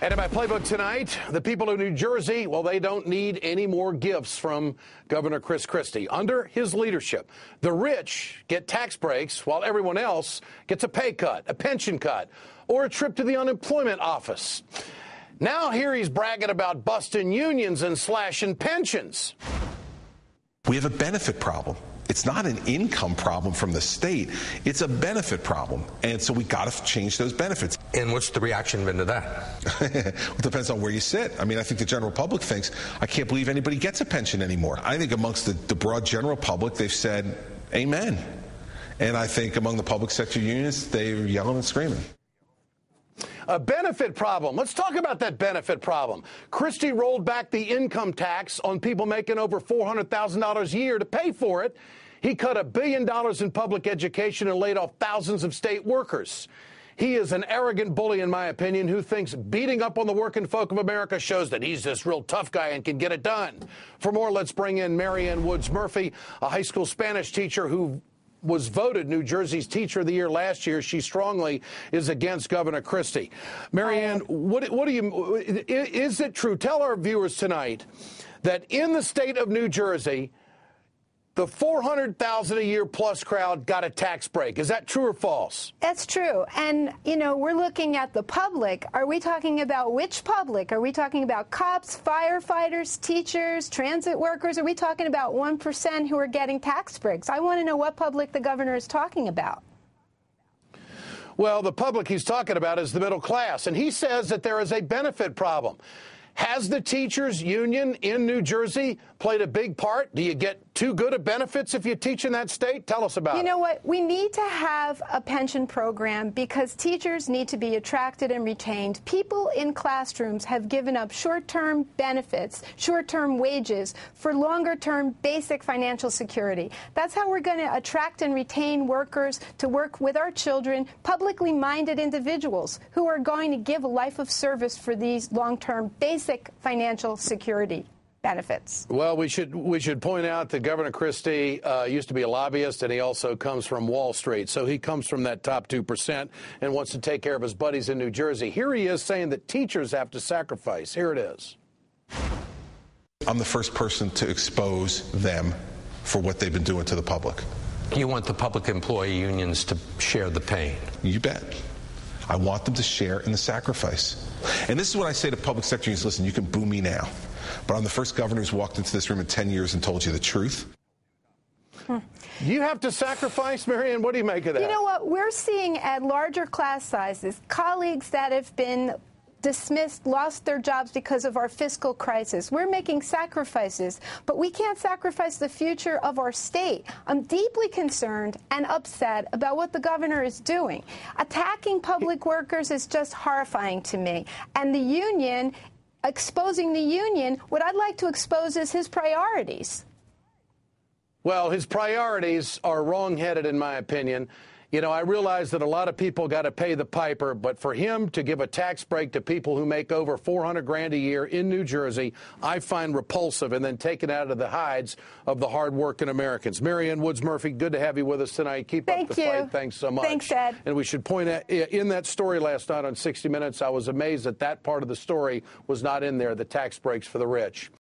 And in my playbook tonight, the people of New Jersey, well, they don't need any more gifts from Governor Chris Christie. Under his leadership, the rich get tax breaks while everyone else gets a pay cut, a pension cut, or a trip to the unemployment office. Now here he's bragging about busting unions and slashing pensions. We have a benefit problem. It's not an income problem from the state. It's a benefit problem. And so we got to change those benefits. And what's the reaction been to that? It depends on where you sit. I mean, I think the general public thinks, I can't believe anybody gets a pension anymore. I think amongst the broad general public, they've said, amen. And I think among the public sector unions, they're yelling and screaming. A benefit problem. Let's talk about that benefit problem. Christie rolled back the income tax on people making over $400,000 a year to pay for it. He cut $1 billion in public education and laid off thousands of state workers. He is an arrogant bully, in my opinion, who thinks beating up on the working folk of America shows that he's this real tough guy and can get it done. For more, let's bring in Marianne Woods Murphy, a high school Spanish teacher who was voted New Jersey's Teacher of the Year last year. She strongly is against Governor Christie. Marianne, what do you, is it true? Tell our viewers tonight that in the state of New Jersey, the $400,000 a year plus crowd got a tax break. Is that true or false? That's true. And, you know, we're looking at the public. Are we talking about which public? Are we talking about cops, firefighters, teachers, transit workers? Are we talking about 1% who are getting tax breaks? I want to know what public the governor is talking about. Well, the public he's talking about is the middle class, and he says that there is a benefit problem. Has the teachers union in New Jersey played a big part? Do you get too good of benefits if you teach in that state? Tell us about it. You know what? We need to have a pension program because teachers need to be attracted and retained. People in classrooms have given up short-term benefits, short-term wages for longer-term basic financial security. That's how we're going to attract and retain workers to work with our children, publicly minded individuals who are going to give a life of service for these long-term basic financial security benefits. Well, we should point out that Governor Christie used to be a lobbyist, and he also comes from Wall Street. So he comes from that top 2% and wants to take care of his buddies in New Jersey. Here he is saying that teachers have to sacrifice. Here it is. I'm the first person to expose them for what they've been doing to the public. You want the public employee unions to share the pain? You bet. I want them to share in the sacrifice. And this is what I say to public sector unions. Listen, you can boo me now, but I'm the first governor who's walked into this room in 10 years and told you the truth. You have to sacrifice, Marianne? What do you make of that? You know what? We're seeing at larger class sizes, colleagues that have been dismissed, lost their jobs because of our fiscal crisis. We're making sacrifices, but we can't sacrifice the future of our state. I'm deeply concerned and upset about what the governor is doing. Attacking public workers is just horrifying to me. And the union, exposing the union, what I'd like to expose is his priorities. Well, his priorities are wrong-headed, in my opinion. You know, I realize that a lot of people got to pay the piper, but for him to give a tax break to people who make over $400,000 a year in New Jersey, I find repulsive, and then take it out of the hides of the hard-working Americans. Marianne Woods Murphy, good to have you with us tonight. Keep up the fight. Thanks so much. Thanks, Ed. And we should point out, in that story last night on 60 Minutes, I was amazed that that part of the story was not in there, the tax breaks for the rich.